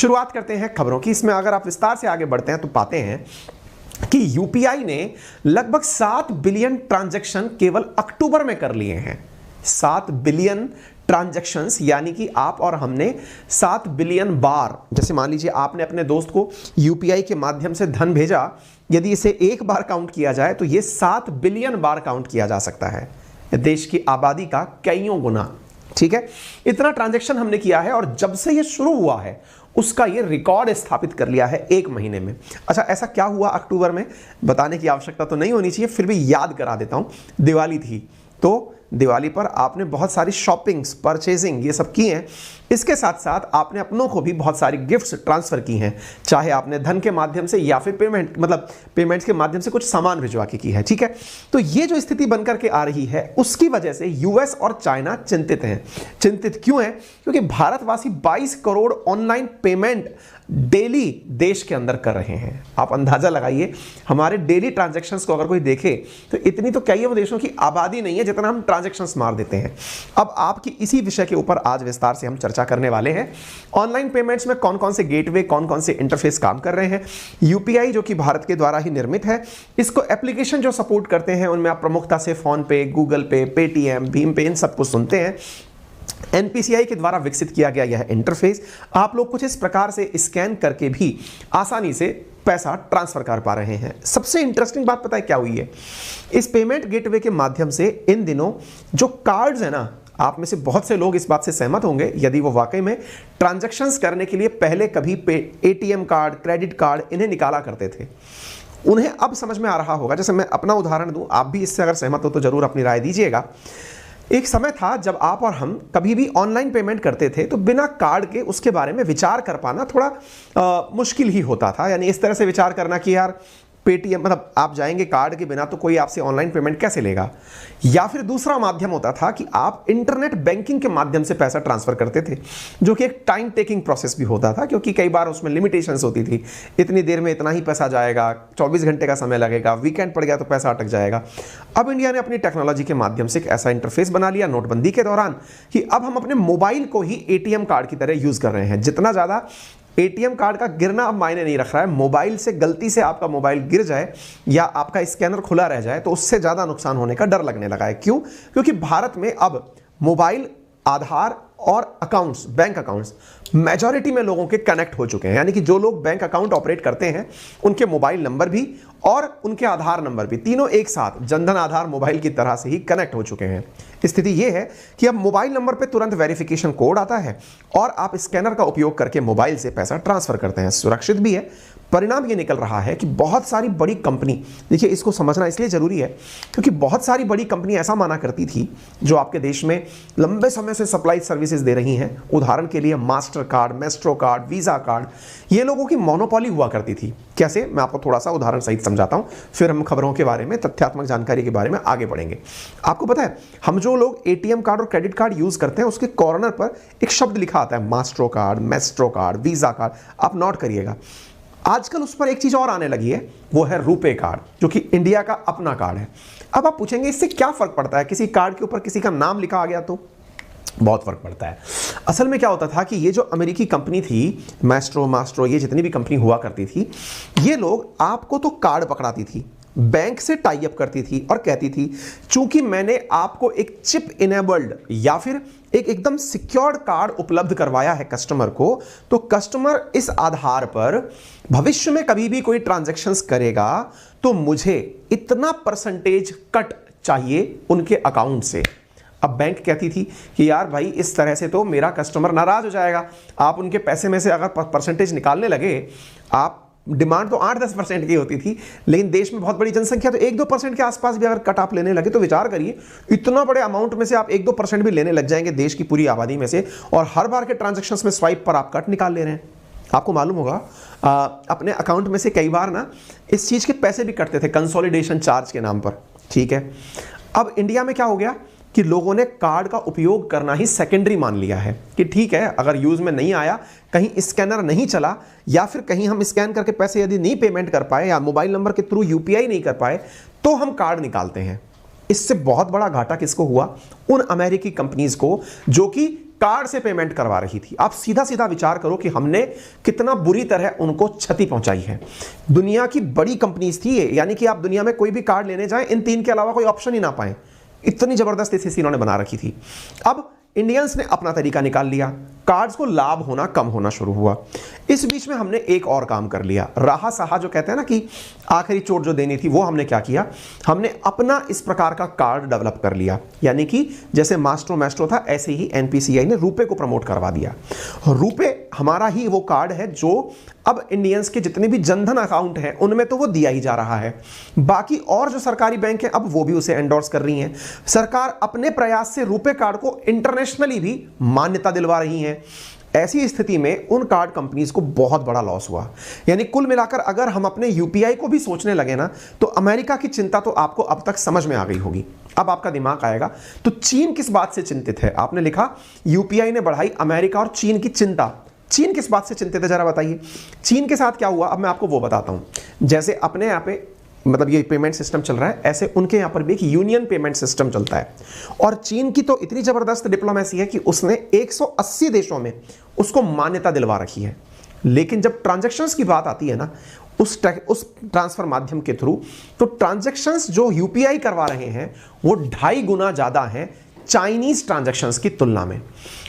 शुरुआत करते हैं खबरों की। इसमें अगर आप विस्तार से आगे बढ़ते हैं तो पाते हैं कि यूपीआई ने लगभग 7 बिलियन ट्रांजैक्शन केवल अक्टूबर में कर लिए हैं। 7 बिलियन ट्रांजैक्शंस, यानी कि आप और हमने 7 बिलियन बार, जैसे मान लीजिए आपने अपने दोस्त को यूपीआई के माध्यम से धन भेजा, यदि इसे एक बार काउंट किया जाए तो ये 7 बिलियन बार काउंट किया जा सकता है, देश की आबादी का कईयों गुना। ठीक है, इतना ट्रांजैक्शन हमने किया है और जब से ये शुरू हुआ है उसका ये रिकॉर्ड स्थापित कर लिया है 1 महीने में। अच्छा, ऐसा क्या हुआ अक्टूबर में, बताने की आवश्यकता तो नहीं होनी चाहिए, फिर भी याद करा देता हूं। दिवाली थी, तो दिवाली पर आपने बहुत सारी शॉपिंग्स, परचेजिंग ये सब की हैं। इसके साथ साथ आपने अपनों को भी बहुत सारी गिफ्ट्स ट्रांसफर की हैं, चाहे आपने धन के माध्यम से या फिर पेमेंट्स के माध्यम से कुछ सामान भिजवा के की है। ठीक है, तो ये जो स्थिति बनकर के आ रही है उसकी वजह से यूएस और चाइना चिंतित हैं। चिंतित क्यों है? क्योंकि भारतवासी 22 करोड़ ऑनलाइन पेमेंट डेली देश के अंदर कर रहे हैं। आप अंदाजा लगाइए, हमारे डेली ट्रांजैक्शंस को अगर कोई देखे तो इतनी तो कई देशों की आबादी नहीं है जितना हम ट्रांजैक्शंस मार देते हैं। अब आपकी इसी विषय के ऊपर आज विस्तार से हम चर्चा करने वाले हैं। ऑनलाइन पेमेंट्स में कौन कौन से गेटवे, कौन कौन से इंटरफेस काम कर रहे हैं। यूपीआई जो कि भारत के द्वारा ही निर्मित है, इसको एप्लीकेशन जो सपोर्ट करते हैं उनमें आप प्रमुखता से फोन पे, गूगल पे, पेटीएम, भीम पे, इन सबको सुनते हैं। एनपीसीआई के द्वारा विकसित किया गया यह इंटरफेस आप लोग कुछ इस प्रकार से स्कैन करके भी आसानी से पैसा ट्रांसफर कर पा रहे हैं। सबसे इंटरेस्टिंग बात पता है क्या हुई है? इस पेमेंट गेटवे के माध्यम से इन दिनों जो कार्ड्स है ना, आप में से बहुत से लोग इस बात से सहमत होंगे, यदि वो वाकई में ट्रांजैक्शंस करने के लिए पहले कभी एटीएम कार्ड, क्रेडिट कार्ड इन्हें निकाला करते थे, उन्हें अब समझ में आ रहा होगा। जैसे मैं अपना उदाहरण दूं, आप भी इससे अगर सहमत हो तो जरूर अपनी राय दीजिएगा। एक समय था जब आप और हम कभी भी ऑनलाइन पेमेंट करते थे तो बिना कार्ड के उसके बारे में विचार कर पाना थोड़ा मुश्किल ही होता था। यानी इस तरह से विचार करना कि यार पेटीएम, मतलब आप जाएंगे कार्ड के बिना तो कोई आपसे ऑनलाइन पेमेंट कैसे लेगा। या फिर दूसरा माध्यम होता था कि आप इंटरनेट बैंकिंग के माध्यम से पैसा ट्रांसफर करते थे, जो कि एक टाइम टेकिंग प्रोसेस भी होता था, क्योंकि कई बार उसमें लिमिटेशंस होती थी। इतनी देर में इतना ही पैसा जाएगा, 24 घंटे का समय लगेगा, वीकेंड पड़ गया तो पैसा अटक जाएगा। अब इंडिया ने अपनी टेक्नोलॉजी के माध्यम से एक ऐसा इंटरफेस बना लिया नोटबंदी के दौरान कि अब हम अपने मोबाइल को ही एटीएम कार्ड की तरह यूज कर रहे हैं। जितना ज्यादा एटीएम कार्ड का गिरना अब मायने नहीं रख रहा है, मोबाइल से गलती से आपका मोबाइल गिर जाए या आपका स्कैनर खुला रह जाए तो उससे ज्यादा नुकसान होने का डर लगने लगा है। क्यों? क्योंकि भारत में अब मोबाइल, आधार और अकाउंट्स, बैंक अकाउंट्स मेजॉरिटी में लोगों के कनेक्ट हो चुके हैं। यानी कि जो लोग बैंक अकाउंट ऑपरेट करते हैं उनके मोबाइल नंबर भी और उनके आधार नंबर भी, तीनों एक साथ जनधन आधार मोबाइल की तरह से ही कनेक्ट हो चुके हैं। स्थिति यह है कि अब मोबाइल नंबर पे तुरंत वेरिफिकेशन कोड आता है और आप स्कैनर का उपयोग करके मोबाइल से पैसा ट्रांसफर करते हैं। सुरक्षित भी है। परिणाम ये निकल रहा है कि बहुत सारी बड़ी कंपनी, देखिए इसको समझना इसलिए जरूरी है क्योंकि बहुत सारी बड़ी कंपनी ऐसा माना करती थी जो आपके देश में लंबे समय से सप्लाई सर्विसेज दे रही हैं। उदाहरण के लिए master card, maestro card, visa card, ये लोगों की मोनोपोली हुआ करती थी। कैसे? मैं आपको थोड़ा सा उदाहरण सहित समझाता हूं, फिर हम खबरों के बारे में, तथ्यात्मक जानकारी के बारे में आगे बढ़ेंगे। आपको पता है, हम जो लोग एटीएम कार्ड और क्रेडिट कार्ड यूज करते हैं उसके कॉर्नर पर एक शब्द लिखा आता है, maestro card, maestro card, visa card. आप नोट करिएगा। आजकल उस पर एक चीज और आने लगी है, वो है रुपे कार्ड, जो कि इंडिया का अपना कार्ड है। अब आप पूछेंगे इससे क्या फर्क पड़ता है? किसी कार्ड के ऊपर किसी का नाम लिखा आ गया तो बहुत फर्क पड़ता है। असल में क्या होता था कि ये जो अमेरिकी कंपनी थी, मास्ट्रो, ये जितनी भी कंपनी हुआ करती थी, ये लोग आपको तो कार्ड पकड़ाती थी, बैंक से टाई अप करती थी और कहती थी चूंकि मैंने आपको एक चिप इनेबल्ड या फिर एक एकदम सिक्योर्ड कार्ड उपलब्ध करवाया है कस्टमर को, तो कस्टमर इस आधार पर भविष्य में कभी भी कोई ट्रांजैक्शंस करेगा तो मुझे इतना परसेंटेज कट चाहिए उनके अकाउंट से। अब बैंक कहती थी कि यार भाई इस तरह से तो मेरा कस्टमर नाराज हो जाएगा, आप उनके पैसे में से अगर परसेंटेज निकालने लगे, आप डिमांड तो 8-10% की होती थी, लेकिन देश में बहुत बड़ी जनसंख्या, तो 1-2% के आसपास भी अगर कट आप लेने लगे तो विचार करिए, इतना बड़े अमाउंट में से आप 1-2% भी लेने लग जाएंगे देश की पूरी आबादी में से, और हर बार के ट्रांजैक्शंस में स्वाइप पर आप कट निकाल ले रहे हैं। आपको मालूम होगा अपने अकाउंट में से कई बार ना इस चीज के पैसे भी कटते थे कंसोलिडेशन चार्ज के नाम पर। ठीक है, अब इंडिया में क्या हो गया कि लोगों ने कार्ड का उपयोग करना ही सेकेंडरी मान लिया है कि ठीक है, अगर यूज में नहीं आया, कहीं स्कैनर नहीं चला, या फिर कहीं हम स्कैन करके पैसे यदि नहीं पेमेंट कर पाए या मोबाइल नंबर के थ्रू यूपीआई नहीं कर पाए, तो हम कार्ड निकालते हैं। इससे बहुत बड़ा घाटा किसको हुआ? उन अमेरिकी कंपनीज को जो कि कार्ड से पेमेंट करवा रही थी। आप सीधा सीधा विचार करो कि हमने कितना बुरी तरह उनको क्षति पहुंचाई है। दुनिया की बड़ी कंपनीज थी ये, यानी कि आप दुनिया में कोई भी कार्ड लेने जाएं, इन 3 के अलावा कोई ऑप्शन ही ना पाएं, इतनी जबरदस्त स्थिति इन्होंने बना रखी थी। अब इंडियंस ने अपना तरीका निकाल लिया, कार्ड्स को लाभ होना कम होना शुरू हुआ। इस बीच में हमने एक और काम कर लिया, राहा साहा जो कहते हैं ना कि आखिरी चोट जो देनी थी, वो हमने क्या किया, हमने अपना इस प्रकार का कार्ड डेवलप कर लिया। यानी कि जैसे मास्ट्रो मैस्ट्रो था, ऐसे ही एनपीसीआई ने रुपए को प्रमोट करवा दिया। रुपए हमारा ही वो कार्ड है जो अब इंडियंस के जितने भी जनधन अकाउंट हैं उनमें तो वो दिया ही जा रहा है। बाकी और जो सरकारी बैंक हैं अब वो भी उसे एंडोर्स कर रही हैं। सरकार अपने प्रयास से रुपए कार्ड को इंटरनेशनली भी मान्यता दिलवा रही है। ऐसी स्थिति में उन कार्ड कंपनीज को बहुत बड़ा लॉस हुआ। यानी कुल मिलाकर अगर हम अपने यूपीआई को भी सोचने लगे ना, तो अमेरिका की चिंता तो आपको अब तक समझ में आ गई होगी। अब आपका दिमाग आएगा तो चीन किस बात से चिंतित है। आपने लिखा यूपीआई ने बढ़ाई अमेरिका और चीन की चिंता। चीन किस बात से चिंतित है, जरा बताइए। चीन के साथ क्या हुआ, अब मैं आपको वो बताता हूं। जैसे अपने यहाँ पे मतलब ये पेमेंट सिस्टम चल रहा है, ऐसे उनके यहाँ पर भी एक यूनियन पेमेंट सिस्टम चलता है। और चीन की तो इतनी जबरदस्त डिप्लोमेसी है कि उसने 180 देशों में उसको मान्यता दिलवा रखी है। लेकिन जब ट्रांजैक्शंस की बात आती है ना, उस ट्रांसफर माध्यम के थ्रू, तो ट्रांजैक्शंस जो यूपीआई करवा रहे हैं वो 2.5 गुना ज्यादा हैं चाइनीज ट्रांजैक्शंस की तुलना में।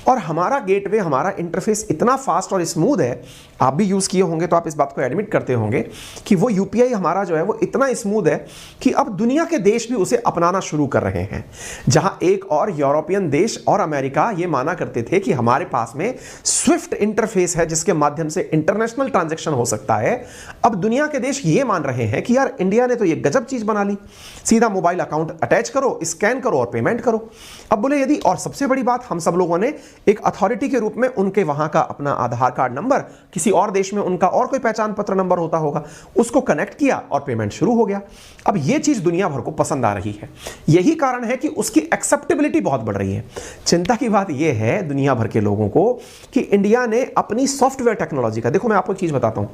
और हमारा गेटवे, हमारा इंटरफेस इतना फास्ट और स्मूथ है, आप भी यूज किए होंगे तो आप इस बात को एडमिट करते होंगे कि वो यूपीआई हमारा जो है वो इतना स्मूथ है कि अब दुनिया के देश भी उसे अपनाना शुरू कर रहे हैं। जहां एक और यूरोपियन देश और अमेरिका ये माना करते थे कि हमारे पास में स्विफ्ट इंटरफेस है जिसके माध्यम से इंटरनेशनल ट्रांजैक्शन हो सकता है, अब दुनिया के देश ये मान रहे हैं कि यार इंडिया ने तो ये गजब चीज बना ली, सीधा मोबाइल अकाउंट अटैच करो, स्कैन करो और पेमेंट करो। अब बोले यदि, और सबसे बड़ी बात, हम सब लोगों ने एक अथॉरिटी के रूप में उनके वहां का अपना आधार कार्ड नंबर, किसी और देश में उनका और कोई पहचान पत्र नंबर होता होगा, उसको कनेक्ट किया और पेमेंट शुरू हो गया। अब यह चीज दुनिया भर को पसंद आ रही है। यही कारण है कि उसकी एक्सेप्टेबिलिटी बहुत बढ़ रही है। चिंता की बात यह है दुनिया भर के लोगों को कि इंडिया ने अपनी सॉफ्टवेयर टेक्नोलॉजी का, देखो मैं आपको एक चीज बताता हूं,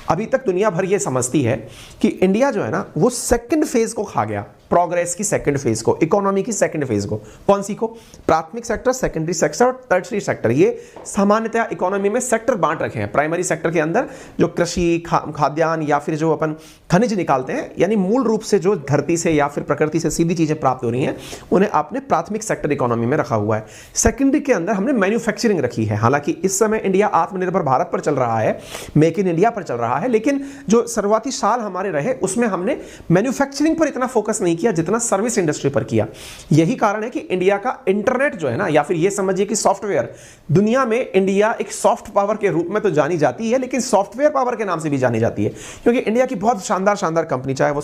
अभी तक दुनिया भर यह समझती है कि इंडिया जो है ना वो सेकंड फेज को खा गया, प्रोग्रेस की सेकंड फेज को, इकोनॉमी की सेकंड फेज को। कौन सी को? प्राथमिक सेक्टर, सेकेंडरी सेक्टर और टर्शरी सेक्टर। ये सामान्यतः इकोनॉमी में सेक्टर बांट रखे हैं। प्राइमरी सेक्टर के अंदर जो कृषि, खाद्यान्न या फिर जो अपन खनिज निकालते हैं, यानी मूल रूप से जो धरती से या फिर प्रकृति से सीधी चीजें प्राप्त हो रही हैं, उन्हें आपने प्राथमिक सेक्टर इकोनॉमी में रखा हुआ है। सेकेंडरी के अंदर हमने मैन्युफैक्चरिंग रखी है। हालांकि इस समय इंडिया आत्मनिर्भर भारत पर चल रहा है, मेक इन इंडिया पर चल रहा है, लेकिन जो शुरुआती साल हमारे रहे उसमें हमने मैन्युफैक्चरिंग पर इतना फोकस नहीं किया जितना सर्विस इंडस्ट्री पर किया। यही कारण है कि इंडिया का इंटरनेट जो है ना, या फिर यह समझिए कि सॉफ्टवेयर, दुनिया में इंडिया एक सॉफ्ट पावर के रूप में तो जानी जाती है, लेकिन सॉफ्टवेयर पावर के नाम से भी जानी जाती है, क्योंकि इंडिया की बहुत शानदार कंपनी, चाहे वो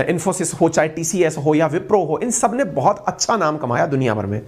इन्फोसिस हो, चाहे टीसीएस हो या विप्रो हो, इन सब ने बहुत अच्छा नाम कमाया दुनिया भर में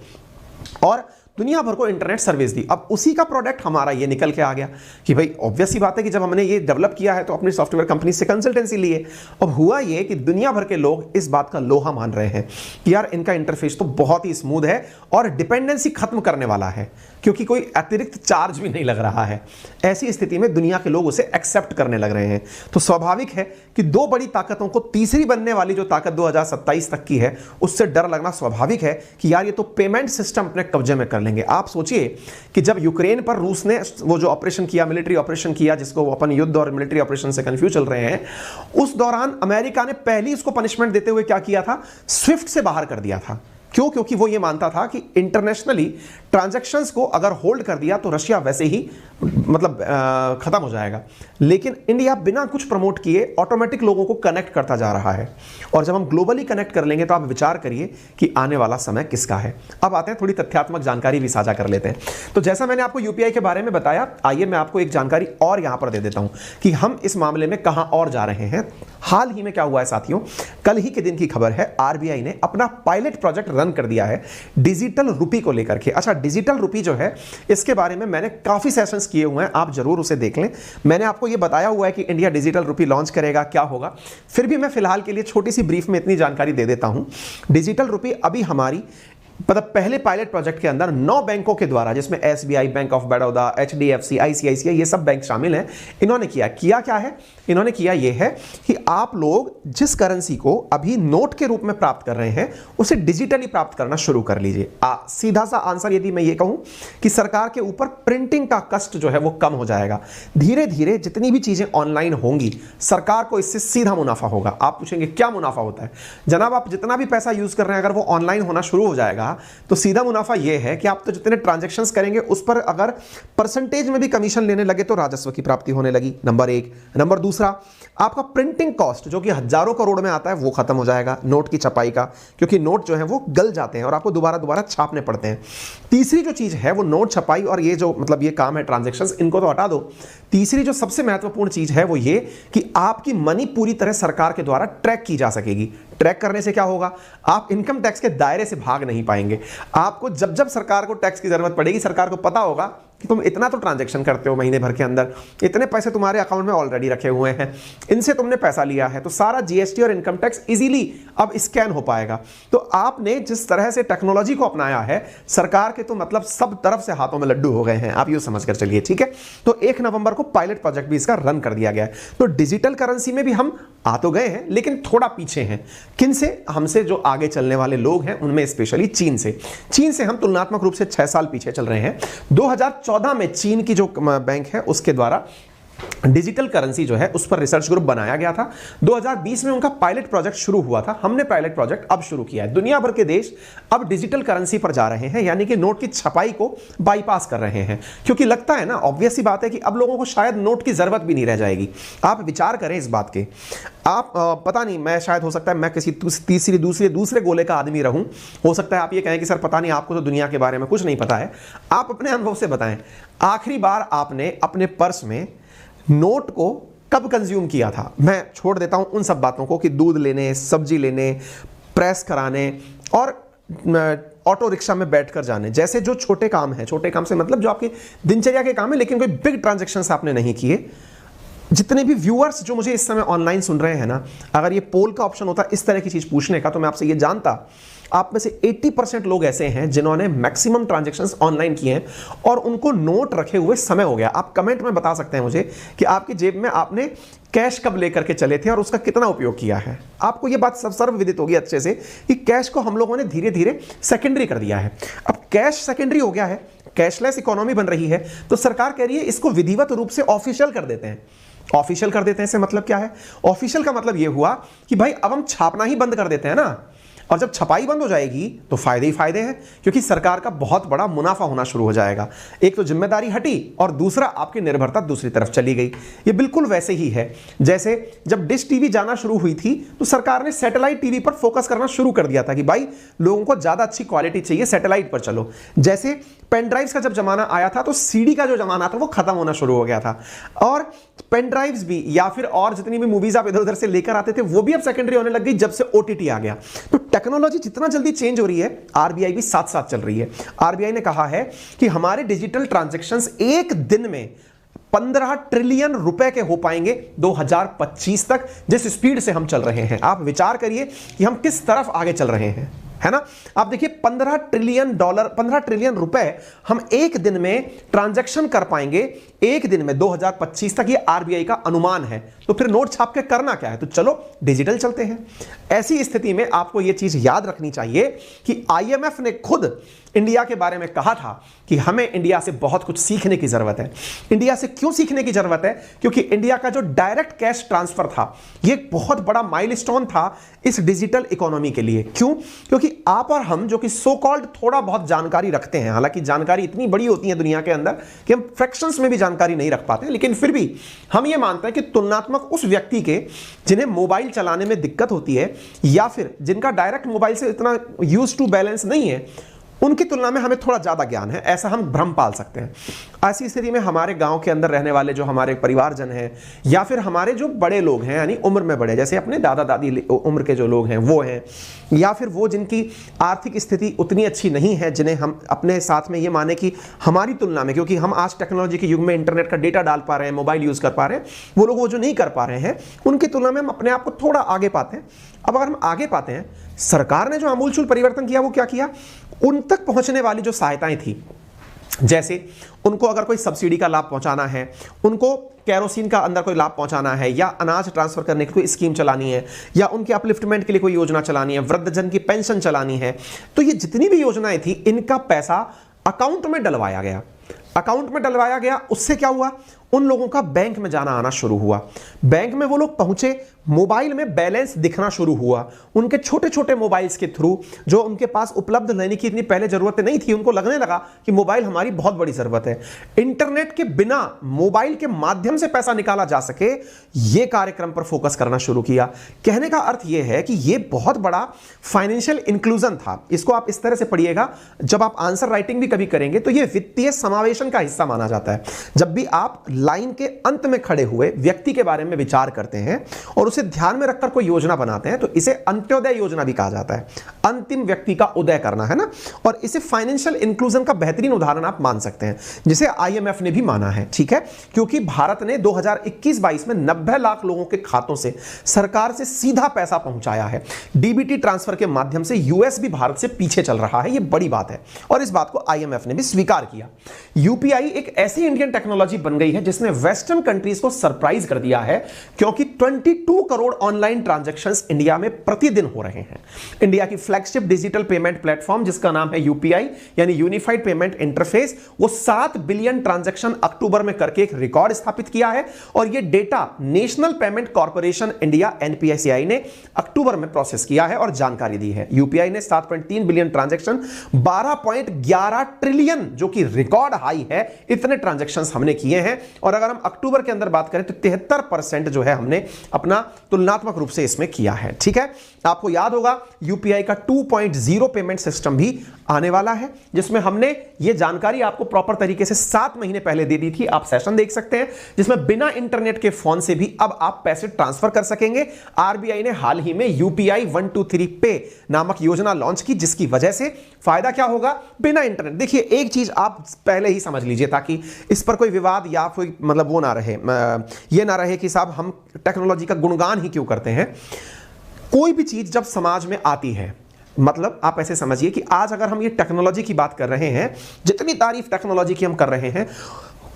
और दुनिया भर को इंटरनेट सर्विस दी। अब उसी का प्रोडक्ट हमारा ये निकल के आ गया कि भाई ऑब्वियस सी बात है कि जब हमने ये डेवलप किया है तो अपनी सॉफ्टवेयर कंपनी से कंसल्टेंसी लिए। अब हुआ ये कि दुनिया भर के लोग इस बात का लोहा मान रहे हैं कि यार इनका इंटरफेस तो बहुत ही स्मूथ है और डिपेंडेंसी खत्म करने वाला है, क्योंकि कोई अतिरिक्त चार्ज भी नहीं लग रहा है। ऐसी स्थिति में दुनिया के लोग उसे एक्सेप्ट करने लग रहे हैं। तो स्वाभाविक है कि दो बड़ी ताकतों को तीसरी बनने वाली जो ताकत 2027 तक की है, उससे डर लगना स्वाभाविक है कि यार ये तो पेमेंट सिस्टम अपने कब्जे में कर लेंगे। आप सोचिए कि जब यूक्रेन पर रूस ने वो जो ऑपरेशन किया, मिलिट्री ऑपरेशन किया, जिसको अपन युद्ध और मिलिट्री ऑपरेशन से कंफ्यूज चल रहे हैं, उस दौरान अमेरिका ने पहली उसको पनिशमेंट देते हुए क्या किया था? स्विफ्ट से बाहर कर दिया था। क्यों? क्योंकि वो ये मानता था कि इंटरनेशनली ट्रांजैक्शंस को अगर होल्ड कर दिया तो रशिया वैसे ही मतलब खत्म हो जाएगा। लेकिन इंडिया बिना कुछ प्रमोट किए ऑटोमेटिक लोगों को कनेक्ट करता जा रहा है, और जब हम ग्लोबली कनेक्ट कर लेंगे तो आप विचार करिए कि आने वाला समय किसका है। अब आते हैं, थोड़ी तथ्यात्मक जानकारी भी साझा कर लेते हैं। तो जैसा मैंने आपको यूपीआई के बारे में बताया, आइए मैं आपको एक जानकारी और यहां पर दे देता हूं कि हम इस मामले में कहां और जा रहे हैं। हाल ही में क्या हुआ है साथियों, कल ही के दिन की खबर है, आरबीआई ने अपना पायलट प्रोजेक्ट रन कर दिया है डिजिटल रुपी को लेकर के। अच्छा, डिजिटल रुपी जो है, इसके बारे में मैंने काफी सेशंस किए हुए हैं, आप जरूर उसे देख लें। मैंने आपको यह बताया हुआ है कि इंडिया डिजिटल रुपी लॉन्च करेगा, क्या होगा। फिर भी मैं फिलहाल के लिए छोटी सी ब्रीफ में इतनी जानकारी दे देता हूं। डिजिटल रुपी अभी हमारी मतलब पहले पायलट प्रोजेक्ट के अंदर 9 बैंकों के द्वारा, जिसमें SBI, bank of Baroda, HDFC, ICICI, ये सब बैंक शामिल हैं, इन्होंने किया क्या है, इन्होंने किया ये है कि आप लोग जिस करेंसी को अभी नोट के रूप में प्राप्त कर रहे हैं उसे डिजिटली प्राप्त करना शुरू कर लीजिए। सीधा सा आंसर यदि मैं ये कहूं कि सरकार के ऊपर प्रिंटिंग का कष्ट जो है वो कम हो जाएगा। धीरे धीरे जितनी भी चीजें ऑनलाइन होंगी सरकार को इससे सीधा मुनाफा होगा। आप पूछेंगे क्या मुनाफा होता है? जनाब, आप जितना भी पैसा यूज कर रहे हैं अगर वो ऑनलाइन होना शुरू हो जाएगा तो सीधा मुनाफा यह है कि आप तो जितने ट्रांजैक्शंस करेंगे उस पर अगर परसेंटेज में भी कमीशन लेने लगे तो राजस्व की प्राप्ति होने लगी, नंबर एक। नंबर दूसरा, आपका प्रिंटिंग कॉस्ट जो कि हजारों करोड़ में आता है वो खत्म हो जाएगा नोट की छपाई का, क्योंकि नोट जो है वो गल जाते हैं और आपको दोबारा दोबारा छापने पड़ते हैं। तीसरी जो चीज है वो नोट छपाई और ये जो मतलब ये काम है ट्रांजैक्शंस, इनको तो हटा दो। तीसरी जो सबसे महत्वपूर्ण चीज है वो ये कि आपकी मनी पूरी तरह सरकार के द्वारा ट्रैक की जा सकेगी। ट्रैक करने से क्या होगा? आप इनकम टैक्स के दायरे से भाग नहीं पाएंगे। आपको जब जब सरकार को टैक्स की जरूरत पड़ेगी सरकार को पता होगा कि तुम इतना तो ट्रांजैक्शन करते हो महीने भर के अंदर, इतने पैसे तुम्हारे अकाउंट में ऑलरेडी रखे हुए हैं, इनसे तुमने पैसा लिया है, तो सारा जीएसटी और इनकम टैक्स इजीली अब स्कैन हो पाएगा। तो आपने जिस तरह से टेक्नोलॉजी को अपनाया है, सरकार के तो मतलब सब तरफ से हाथों में लड्डू हो गए हैं, आप यूं समझ कर चलिए, ठीक है। तो 1 नवंबर को पायलट प्रोजेक्ट भी इसका रन कर दिया गया है। तो डिजिटल करेंसी में भी हम आ तो गए हैं लेकिन थोड़ा पीछे हैं। किन से? हमसे जो आगे चलने वाले लोग हैं उनमें स्पेशली चीन से हम तुलनात्मक रूप से 6 साल पीछे चल रहे हैं। 2014 में चीन की जो बैंक है उसके द्वारा डिजिटल करेंसी जो है उस पर रिसर्च ग्रुप बनाया गया था। 2020 में उनका पायलट प्रोजेक्ट शुरू हुआ था। हमने पायलट प्रोजेक्ट अब शुरू किया है। दुनिया भर के देश अब डिजिटल करेंसी पर जा रहे हैं, यानी कि नोट की छपाई को बाईपास कर रहे हैं, क्योंकि लगता है ना, ऑब्वियस सी बात है कि अब लोगों को शायद नोट की जरूरत भी नहीं रह जाएगी। आप विचार करें इस बात के। आप पता नहीं, मैं शायद हो सकता है मैं किसी दूसरे गोले का आदमी रहूं, हो सकता है आप ये कहें कि सर पता नहीं, आपको तो दुनिया के बारे में कुछ नहीं पता है। आप अपने अनुभव से बताएं, आखिरी बार आपने अपने पर्स में नोट को कब कंज्यूम किया था? मैं छोड़ देता हूं उन सब बातों को कि दूध लेने, सब्जी लेने, प्रेस कराने और ऑटो रिक्शा में बैठकर जाने जैसे जो छोटे काम हैं। छोटे काम से मतलब जो आपकी दिनचर्या के काम है, लेकिन कोई बिग ट्रांजैक्शंस आपने नहीं किए। जितने भी व्यूअर्स जो मुझे इस समय ऑनलाइन सुन रहे हैं ना, अगर ये पोल का ऑप्शन होता इस तरह की चीज पूछने का, तो मैं आपसे ये जानता आप में से 80% लोग ऐसे हैं जिन्होंने मैक्सिमम ट्रांजैक्शंस ऑनलाइन किए हैं और उनको नोट रखे हुए समय हो गया। आप कमेंट में बता सकते हैं मुझे कि आपकी जेब में आपने कैश कब लेकर के चले थे और उसका कितना उपयोग किया है। आपको यह बात सर्वविदित होगी अच्छे से कि कैश को हम लोगों ने धीरे धीरे सेकेंडरी कर दिया है। अब कैश सेकेंडरी हो गया है, कैशलेस इकोनॉमी बन रही है, तो सरकार कह रही है इसको विधिवत रूप से ऑफिशियल कर देते हैं। ऑफिशियल कर देते हैं से मतलब क्या है? ऑफिशियल का मतलब यह हुआ कि भाई अब हम छापना ही बंद कर देते हैं ना, और जब छपाई बंद हो जाएगी तो फायदे ही फायदे हैं, क्योंकि सरकार का बहुत बड़ा मुनाफा होना शुरू हो जाएगा। एक तो जिम्मेदारी हटी और दूसरा आपकी निर्भरता दूसरी तरफ चली गई। ये बिल्कुल वैसे ही है जैसे जब डिश टीवी जाना शुरू हुई थी तो सरकार ने सैटेलाइट टीवी पर फोकस करना शुरू कर दिया था कि भाई लोगों को ज्यादा अच्छी क्वालिटी चाहिए, सैटेलाइट पर चलो। जैसे पेन ड्राइव्स का जब जमाना आया था तो सीडी का जो जमाना था वो खत्म होना शुरू हो गया था, और पेन ड्राइव्स भी या फिर और जितनी भी मूवीज आप इधर उधर से लेकर आते थे वो भी अब सेकेंडरी होने लग गई जब से ओटीटी आ गया। तो टेक्नोलॉजी जितना जल्दी चेंज हो रही है, आरबीआई भी साथ साथ चल रही है। आरबीआई ने कहा है कि हमारे डिजिटल ट्रांजैक्शंस एक दिन में 15 ट्रिलियन रुपए के हो पाएंगे 2025 तक, जिस स्पीड से हम चल रहे हैं। आप विचार करिए कि हम किस तरफ आगे चल रहे हैं, है ना। आप देखिए 15 ट्रिलियन रुपए हम एक दिन में ट्रांजैक्शन कर पाएंगे, एक दिन में 2025 तक, ये आरबीआई का अनुमान है। तो फिर नोट छाप के करना क्या है? तो चलो डिजिटल चलते हैं। ऐसी स्थिति में आपको यह चीज याद रखनी चाहिए कि आईएमएफ ने खुद इंडिया के बारे में कहा था कि हमें इंडिया से बहुत कुछ सीखने की जरूरत है। इंडिया से क्यों सीखने की जरूरत है? क्योंकि इंडिया का जो डायरेक्ट कैश ट्रांसफर था यह एक बहुत बड़ा माइलस्टोन था इस डिजिटल इकोनॉमी के लिए। क्यों? क्योंकि आप और हम जो कि सो कॉल्ड थोड़ा बहुत जानकारी रखते हैं, हालांकि जानकारी इतनी बड़ी होती है दुनिया के अंदर कि हम फ्रैक्शंस में भी जानकारी नहीं रख पाते, लेकिन फिर भी हम ये मानते हैं कि तुलनात्मक उस व्यक्ति के जिन्हें मोबाइल चलाने में दिक्कत होती है या फिर जिनका डायरेक्ट मोबाइल से इतना यूज टू बैलेंस नहीं है, उनकी तुलना में हमें थोड़ा ज्यादा ज्ञान है, ऐसा हम भ्रम पाल सकते हैं। ऐसी स्थिति में हमारे गांव के अंदर रहने वाले जो हमारे परिवारजन हैं या फिर हमारे जो बड़े लोग हैं, यानी उम्र में बड़े, जैसे अपने दादा दादी उम्र के जो लोग हैं वो हैं, या फिर वो जिनकी आर्थिक स्थिति उतनी अच्छी नहीं है, जिन्हें हम अपने साथ में ये माने कि हमारी तुलना में, क्योंकि हम आज टेक्नोलॉजी के युग में इंटरनेट का डेटा डाल पा रहे हैं, मोबाइल यूज कर पा रहे हैं, वो लोग वो जो नहीं कर पा रहे हैं, उनकी तुलना में हम अपने आप को थोड़ा आगे पाते हैं। अब अगर हम आगे पाते हैं, सरकार ने जो आमूलचूल परिवर्तन किया वो क्या किया? उन तक पहुंचने वाली जो सहायताएं थी, जैसे उनको अगर कोई सब्सिडी का लाभ पहुंचाना है, उनको कैरोसिन का अंदर कोई लाभ पहुंचाना है, या अनाज ट्रांसफर करने की कोई स्कीम चलानी है, या उनके अपलिफ्टमेंट के लिए कोई योजना चलानी है, वृद्धजन की पेंशन चलानी है, तो ये जितनी भी योजनाएं थी इनका पैसा अकाउंट में डलवाया गया। अकाउंट में डलवाया गया, उससे क्या हुआ, उन लोगों का बैंक में जाना आना शुरू हुआ। बैंक में वो लोग पहुंचे, मोबाइल में बैलेंस दिखना शुरू हुआ। उनके छोटे छोटे मोबाइल्स के थ्रू, जो उनके पास उपलब्ध लेने की इतनी पहले जरूरत नहीं थी, उनको लगने लगा कि मोबाइल हमारी बहुत बड़ी जरूरत है। इंटरनेट के बिना मोबाइल के माध्यम से पैसा निकाला जा सके, यह कार्यक्रम पर फोकस करना शुरू किया। कहने का अर्थ यह है कि यह बहुत बड़ा फाइनेंशियल इंक्लूजन था। इसको आप इस तरह से पढ़िएगा, जब आप आंसर राइटिंग भी कभी करेंगे तो यह वित्तीय समावेशन का हिस्सा माना जाता है। जब भी आप लाइन के अंत में खड़े हुए व्यक्ति के बारे में विचार करते हैं और उसे ध्यान में रखकर कोई योजना बनाते हैं, तो इसे अंत्योदय योजना भी कहा जाता है। अंतिम व्यक्ति का उदय करना, है ना। और इसे फाइनेंशियल इंक्लूजन का बेहतरीन उदाहरण आप मान सकते हैं, जिसे आईएमएफ ने भी माना है, ठीक है, क्योंकि भारत ने 2021-22 में 90 लाख लोगों के खातों से सरकार से सीधा पैसा पहुंचाया है। डीबीटी ट्रांसफर के माध्यम से यूएस भी भारत से पीछे चल रहा है, यह बड़ी बात है और इस बात को आईएमएफ ने भी स्वीकार किया। यूपीआई एक ऐसी इंडियन टेक्नोलॉजी बन गई है जिसने वेस्टर्न कंट्रीज को सरप्राइज कर दिया है, क्योंकि 22 करोड़ ऑनलाइन ट्रांजैक्शंस इंडिया में प्रतिदिन हो रहे हैं। इंडिया की फ्लैगशिप डिजिटल पेमेंट प्लेटफॉर्म, जिसका नाम है यूपीआई यानी यूनिफाइड पेमेंट इंटरफेस, वो 7 बिलियन ट्रांजैक्शन अक्टूबर में करके एक रिकॉर्ड स्थापित किया है। और यह data national payment corporation India NPCI ने अक्टूबर में प्रोसेस किया है और जानकारी दी है। यूपीआई ने 7.3 बिलियन ट्रांजैक्शन, 12.11 ट्रिलियन, जो कि रिकॉर्ड हाई है, इतने ट्रांजैक्शंस हमने किए हैं। और अगर हम अक्टूबर के अंदर बात करें तो 73% जो है हमने अपना तुलनात्मक रूप से इसमें किया है, ठीक है। आपको याद होगा यूपीआई का 2.0 पेमेंट सिस्टम भी आने वाला है, जिसमें हमने ये जानकारी आपको प्रॉपर तरीके से 7 महीने पहले दे दी थी। आप सेशन देख सकते हैं, जिसमें बिना इंटरनेट के फोन से भी अब आप पैसे ट्रांसफर कर सकेंगे। आरबीआई ने हाल ही में यूपीआई 123 पे नामक योजना लॉन्च की, जिसकी वजह से फायदा क्या होगा, बिना इंटरनेट। देखिए, एक चीज आप पहले ही समझ लीजिए ताकि इस पर कोई विवाद या कोई मतलब वो ना रहे, ये ना रहे कि साहब हम टेक्नोलॉजी का गुणगान ही क्यों करते हैं। कोई भी चीज जब समाज में आती है, मतलब आप ऐसे समझिए कि आज अगर हम ये टेक्नोलॉजी की बात कर रहे हैं, जितनी तारीफ टेक्नोलॉजी की हम कर रहे हैं,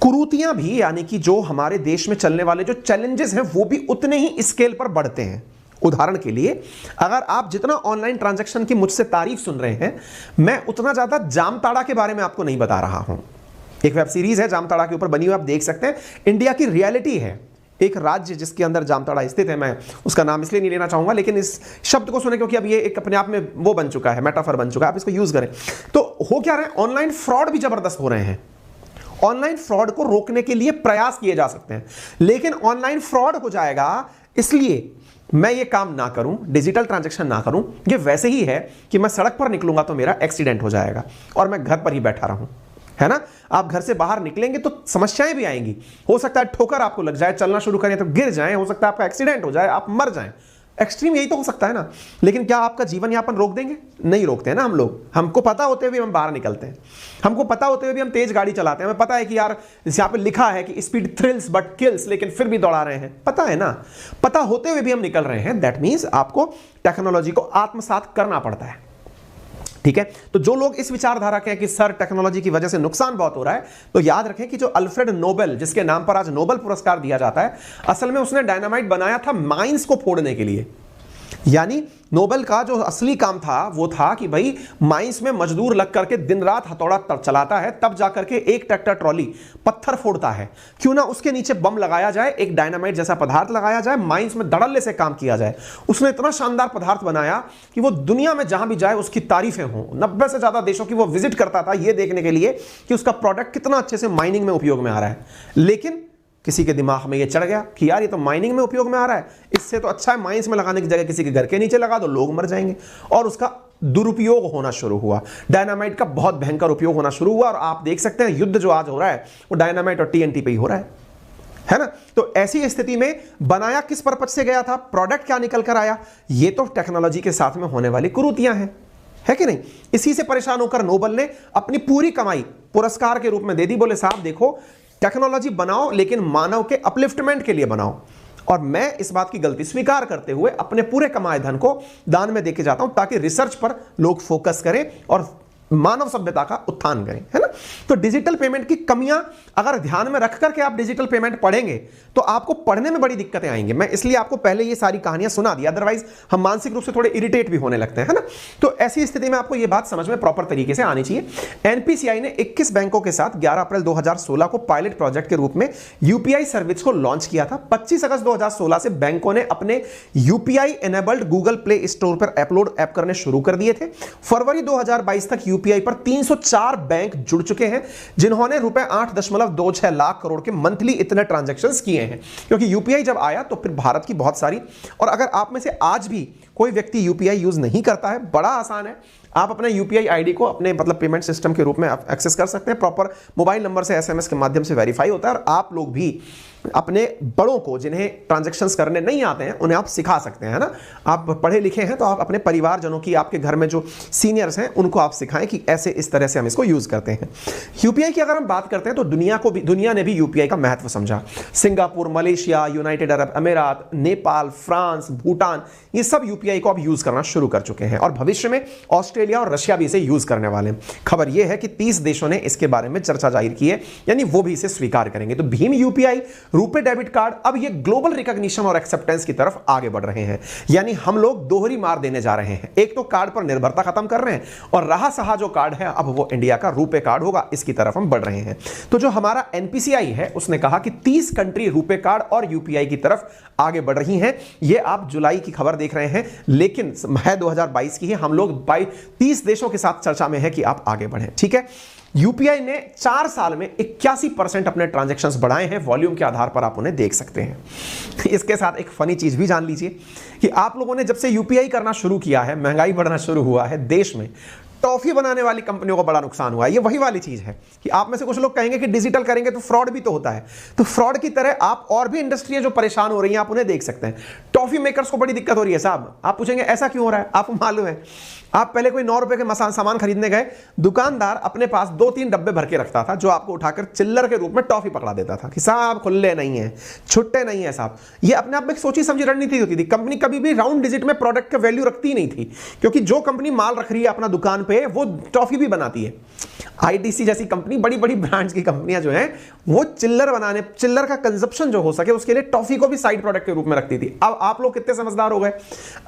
कुरीतियां भी, यानी कि जो हमारे देश में चलने वाले जो चैलेंजेस हैं, वो भी उतने ही स्केल पर बढ़ते हैं। उदाहरण के लिए, अगर आप जितना ऑनलाइन ट्रांजैक्शन की मुझसे तारीफ सुन रहे हैं, मैं उतना ज्यादा जामताड़ा के बारे में आपको नहीं बता रहा हूं। एक वेब सीरीज है जामताड़ा के ऊपर बनी हुई, आप देख सकते हैं। इंडिया की रियलिटी है, एक राज्य जिसके अंदर जामताड़ा स्थित है। मैं उसका नाम इसलिए नहीं लेना चाहूंगा, लेकिन इस शब्द को सुने क्योंकि अब ये एक अपने आप में वो बन चुका है, मेटाफर बन चुका है, आप इसको यूज करें। तो हो क्या रहा है, ऑनलाइन फ्रॉड भी जबरदस्त हो रहे हैं। ऑनलाइन फ्रॉड को रोकने के लिए प्रयास किए जा सकते हैं, लेकिन ऑनलाइन फ्रॉड हो जाएगा, इसलिए मैं ये काम ना करूं, डिजिटल ट्रांजैक्शन ना करूं। ये वैसे ही है कि मैं सड़क पर निकलूंगा तो मेरा एक्सीडेंट हो जाएगा और मैं घर पर ही बैठा रहूं, है ना। आप घर से बाहर निकलेंगे तो समस्याएं भी आएंगी। हो सकता है ठोकर आपको लग जाए, चलना शुरू करें तो गिर जाएं, हो सकता है आपका एक्सीडेंट हो जाए, आप मर जाएं। एक्सट्रीम यही तो हो सकता है ना। लेकिन क्या आपका जीवन यापन रोक देंगे? नहीं रोकते हैं ना हम लोग। हमको पता होते हुए हम बाहर निकलते हैं, हमको पता होते हुए भी हम तेज गाड़ी चलाते हैं। हमें पता है कि यार यहाँ पे लिखा है कि स्पीड थ्रिल्स बट किल्स, लेकिन फिर भी दौड़ा रहे हैं। पता है ना, पता होते हुए भी हम निकल रहे हैं। दैट मीन्स आपको टेक्नोलॉजी को आत्मसात करना पड़ता है, ठीक है। तो जो लोग इस विचारधारा के हैं कि सर टेक्नोलॉजी की वजह से नुकसान बहुत हो रहा है, तो याद रखें कि जो अल्फ्रेड नोबेल, जिसके नाम पर आज नोबेल पुरस्कार दिया जाता है, असल में उसने डायनामाइट बनाया था माइंस को फोड़ने के लिए। यानी नोबेल का जो असली काम था वो था कि भाई माइंस में मजदूर लग करके दिन रात हथौड़ा चलाता है, तब जाकर के एक ट्रैक्टर ट्रॉली पत्थर फोड़ता है। क्यों ना उसके नीचे बम लगाया जाए, एक डायनामाइट जैसा पदार्थ लगाया जाए, माइंस में धड़ल्ले से काम किया जाए। उसने इतना शानदार पदार्थ बनाया कि वो दुनिया में जहां भी जाए उसकी तारीफें हों। 90 से ज्यादा देशों की वो विजिट करता था ये देखने के लिए कि उसका प्रोडक्ट कितना अच्छे से माइनिंग में उपयोग में आ रहा है। लेकिन किसी के दिमाग में ये चढ़ गया कि यार ये तो माइनिंग में उपयोग में आ रहा है, इससे तो अच्छा है माइंस में लगाने की जगह किसी के घर के नीचे लगा दो, लोग मर जाएंगे। और उसका दुरुपयोग होना शुरू हुआ, डायनामाइट का बहुत भयंकर उपयोग होना शुरू हुआ। और आप देख सकते हैं युद्ध जो आज हो रहा है वो डायनामाइट और टीएनटी पे ही हो रहा है ना। तो ऐसी स्थिति में बनाया किस पर्पज से गया था, प्रोडक्ट क्या निकल कर आया, ये तो टेक्नोलॉजी के साथ में होने वाली कुरीतियां हैं, है कि नहीं। इसी से परेशान होकर नोबेल ने अपनी पूरी कमाई पुरस्कार के रूप में दे दी। बोले साहब देखो, टेक्नोलॉजी बनाओ लेकिन मानव के अपलिफ्टमेंट के लिए बनाओ। और मैं इस बात की गलती स्वीकार करते हुए अपने पूरे कमाए धन को दान में देके जाता हूं, ताकि रिसर्च पर लोग फोकस करें और मानव सभ्यता का उत्थान करें, है ना। तो डिजिटल पेमेंट की कमियां अगर ध्यान में रख करके आप डिजिटल पेमेंट पढ़ेंगे तो आपको पढ़ने में बड़ी दिक्कतें आएंगी। मैं इसलिए आपको पहले ये सारी कहानियां सुना दी, अदरवाइज हम मानसिक रूप से थोड़े इरिटेट भी होने लगते हैं, है ना। तो ऐसी स्थिति में आपको ये बात समझ में प्रॉपर तरीके से आनी चाहिए। एनपीसीआई ने 21 बैंकों के साथ 11 अप्रैल 2016 को पायलट प्रोजेक्ट के रूप में यूपीआई सर्विस को लॉन्च किया था। 25 अगस्त 2016 से बैंकों ने अपने UPI enabled Google play store पर अपलोड ऐप करने शुरू कर दिए थे। फरवरी 2022 तक यूपीआई पर 304 बैंक जुड़ चुके हैं जिन्होंने रुपए 8.26 लाख करोड़ के मंथली इतने ट्रांजैक्शंस किए हैं। क्योंकि यूपीआई जब आया तो फिर भारत की बहुत सारी, और अगर आप में से आज भी कोई व्यक्ति यूपीआई यूज नहीं करता है, बड़ा आसान है, आप अपने यूपीआई आईडी को अपने मतलब पेमेंट सिस्टम के रूप में एक्सेस कर सकते हैं। प्रॉपर मोबाइल नंबर से एसएमएस के माध्यम से वेरीफाई होता है, और आप लोग भी अपने बड़ों को जिन्हें ट्रांजैक्शंस करने नहीं आते हैं उन्हें आप सिखा सकते हैं, है ना। आप पढ़े लिखे हैं तो आप अपने परिवारजनों की, आपके घर में जो सीनियर्स हैं उनको आप सिखाएं कि ऐसे इस तरह से हम इसको यूज करते हैं। यूपीआई की अगर हम बात करते हैं तो दुनिया ने भी यूपीआई का महत्व समझा। सिंगापुर, मलेशिया, यूनाइटेड अरब अमीरात, नेपाल, फ्रांस, भूटान, ये सब यूपीआई को अब यूज करना शुरू कर चुके हैं और भविष्य में ऑस्ट्रेलिया और रशिया भी इसे यूज करने वाले हैं। खबर यह है कि 30 देशों ने इसके बारे में चर्चा जाहिर की है, यानी वो भी इसे स्वीकार करेंगे। तो Bhim UPI, RuPay debit card अब ये ग्लोबल रिकॉग्निशन और एक्सेप्टेंस की तरफ आगे बढ़ रहे हैं। यानी हम लोग दोहरी मार देने जा रहे हैं, एक तो कार्ड पर निर्भरता खत्म कर रहे हैं और रहा सहा जो कार्ड है अब वो इंडिया का रुपे कार्ड होगा, इसकी तरफ हम बढ़ रहे हैं। तो जो हमारा एनपीसीआई है उसने कहा कि 30 कंट्री रुपे कार्ड और यूपीआई की तरफ आगे बढ़ रही हैं। ये आप जुलाई की खबर देख रहे हैं, लेकिन है 2022 की है। हम लोग 30 देशों के साथ चर्चा में है कि आप आगे बढ़ें, ठीक है। यूपीआई ने 4 साल में 81% अपने ट्रांजैक्शंस बढ़ाए हैं, वॉल्यूम के आधार पर आप उन्हें देख सकते हैं। इसके साथ एक फनी चीज भी जान लीजिए कि आप लोगों ने जब से यूपीआई करना शुरू किया है, महंगाई बढ़ना शुरू हुआ है, देश में टॉफी बनाने वाली कंपनियों को बड़ा नुकसान हुआ है। ये वही वाली चीज है कि आप में से कुछ लोग कहेंगे कि डिजिटल करेंगे तो फ्रॉड भी तो होता है, तो फ्रॉड की तरह आप और भी इंडस्ट्री जो परेशान हो रही हैं आप उन्हें देख सकते हैं। टॉफी मेकर्स को बड़ी दिक्कत हो रही है साहब। आप पूछेंगे ऐसा क्यों हो रहा है, आपको मालूम है, आप पहले कोई 9 रुपए के सामान खरीदने गए, दुकानदार अपने पास 2-3 डब्बे भर के रखता था जो आपको उठाकर चिल्लर के रूप में टॉफी पकड़ा देता था कि साहब खुले नहीं है, छुट्टे नहीं है साहब। ये अपने आप में एक सोची समझी रणनीति होती थी। कंपनी कभी भी राउंड डिजिट में प्रोडक्ट का वैल्यू रखती नहीं थी, क्योंकि जो कंपनी माल रख रही है अपना दुकान पे वो टॉफी भी बनाती है। आईटीसी जैसी कंपनी, बड़ी बड़ी ब्रांड्स की कंपनियां जो हैं वो चिल्लर का कंजप्शन जो हो सके उसके लिए टॉफी को भी साइड प्रोडक्ट के रूप में रखती थी। अब आप लोग कितने समझदार हो गए,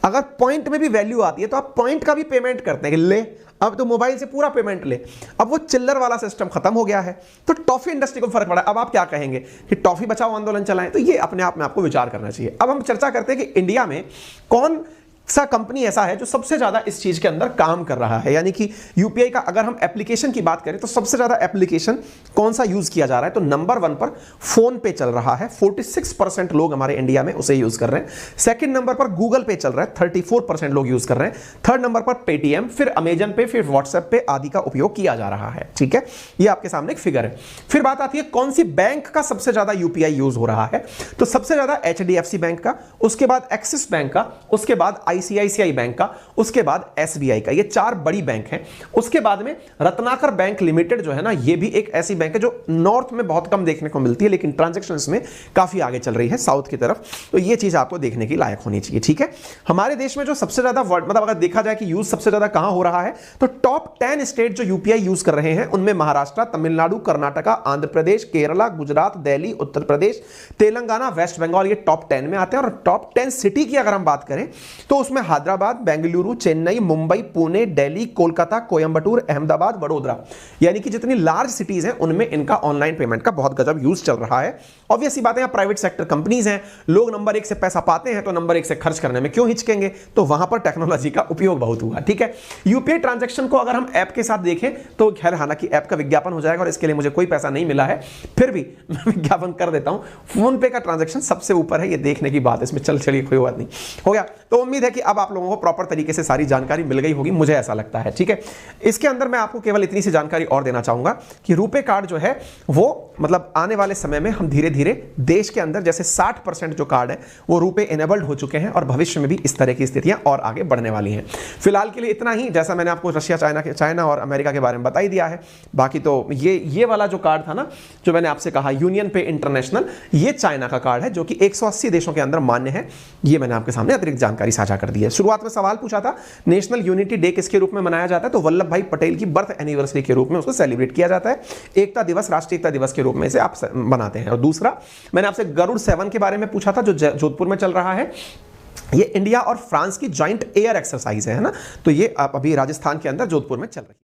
अगर पॉइंट में भी वैल्यू आती है तो आप पॉइंट का भी पेमेंट करते हैं कि ले अब तो मोबाइल से पूरा पेमेंट ले। अब वो चिल्लर वाला सिस्टम खत्म हो गया है, तो टॉफी इंडस्ट्री को फर्क पड़ा। अब आप क्या कहेंगे कि टॉफी बचाओ आंदोलन चलाएं, तो ये अपने आप में आपको विचार करना चाहिए। अब हम चर्चा करते हैं कि इंडिया में कौन सा कंपनी ऐसा है जो सबसे ज्यादा इस चीज के अंदर काम कर रहा है, यानी कि यूपीआई का अगर हम एप्लीकेशन की बात करें तो सबसे ज्यादा एप्लीकेशन कौन सा यूज किया जा रहा है, तो नंबर 1 पर फोन पे चल रहा है, 46% लोग हमारे इंडिया में उसे यूज कर रहे हैं। सेकंड नंबर पर गूगल पे चल रहा है, 34% लोग यूज कर रहे हैं। थर्ड नंबर पर पेटीएम, फिर अमेजन पे, फिर व्हाट्सएप पे आदि का उपयोग किया जा रहा है, ठीक है। ये आपके सामने एक फिगर है। फिर बात आती है कौन सी बैंक का सबसे ज्यादा यूपीआई यूज हो रहा है, तो सबसे ज्यादा एचडीएफसी बैंक का, उसके बाद एक्सिस बैंक का, उसके बाद आईसीआईसीआई बैंक का, उसके बाद एसबीआई का। ये 4 बड़ी बैंक हैं। उसके बाद में रत्नाकर बैंक लिमिटेड जो है ना, ये भी एक ऐसी बैंक है जो नॉर्थ में बहुत कम देखने को मिलती है, लेकिन ट्रांजैक्शंस में काफी आगे चल रही है साउथ की तरफ। तो ये चीज आपको देखने की लायक होनी चाहिए, ठीक है। हमारे देश में जो सबसे ज्यादा मतलब अगर देखा जाए कि यूज सबसे ज्यादा कहां हो रहा है, तो टॉप 10 स्टेट जो यूपीआई यूज कर रहे हैं उनमें महाराष्ट्र, तमिलनाडु, कर्नाटका, आंध्र प्रदेश, केरला, गुजरात, दिल्ली, उत्तर प्रदेश, तेलंगाना, वेस्ट बंगाल, ये टॉप 10 में आते हैं। और टॉप 10 सिटी की अगर हम बात करें तो उसमें हैदराबाद, बेंगलुरु, चेन्नई, मुंबई, पुणे, दिल्ली, कोलकाता, कोयंबटूर, अहमदाबाद, वडोदरा, यानी कि जितनी लार्ज सिटीज हैं उनमें इनका ऑनलाइन पेमेंट का बहुत गजब यूज चल रहा है। ऑब्वियस सी बात है, प्राइवेट सेक्टर कंपनीज हैं, लोग नंबर 1 से पैसा पाते हैं तो नंबर 1 से खर्च करने में क्यों हिचकेंगे, तो वहां पर टेक्नोलॉजी का उपयोग बहुत हुआ, ठीक है। यूपीआई ट्रांजैक्शन को अगर हम ऐप के साथ देखें तो खैर हालांकि ऐप का विज्ञापन हो जाएगा और इसके लिए मुझे कोई पैसा नहीं मिला है, फिर भी मैं विज्ञापन कर देता हूं। फोन पे का ट्रांजैक्शन सबसे ऊपर है, ये देखने की बात है, इसमें चलिए कोई बात नहीं, हो गया। तो उम्मीद है कि अब आप लोगों को प्रॉपर तरीके से सारी जानकारी मिल गई होगी, मुझे ऐसा लगता है, ठीक है। इसके अंदर मैं आपको केवल इतनी सी जानकारी और देना चाहूंगा कि रुपे कार्ड जो है वो मतलब आने वाले समय में हम धीरे धीरे देश के अंदर जैसे 60% जो कार्ड है वो रुपे इनेबल्ड हो चुके हैं और भविष्य में भी इस तरह की स्थितियां और आगे बढ़ने वाली हैं। फिलहाल के लिए इतना ही, जैसा मैंने आपको रशिया, चाइना और अमेरिका के बारे में बता ही दिया है। बाकी तो ये वाला जो कार्ड था ना जो मैंने आपसे कहा यूनियन पे इंटरनेशनल, ये चाइना का कार्ड है जो कि 180 देशों के अंदर मान्य है। ये मैंने आपके सामने अतिरिक्त जानकारी साझा कर कर दी है। शुरुआत में सवाल पूछा था नेशनल यूनिटी डे किसके रूप में मनाया जाता है, तो वल्लभ भाई पटेल की बर्थ एनिवर्सरी के रूप में उसको सेलिब्रेट किया जाता है। एकता दिवस, राष्ट्रीय एकता दिवस के रूप में इसे आप बनाते हैं। और दूसरा, मैंने आपसे गरुड़ 7 के बारे में पूछा था जो जोधपुर में चल रहा है। ये इंडिया और फ्रांस की जॉइंट एयर एक्सरसाइज है ना, तो ये अभी राजस्थान के अंदर जोधपुर में चल रही है।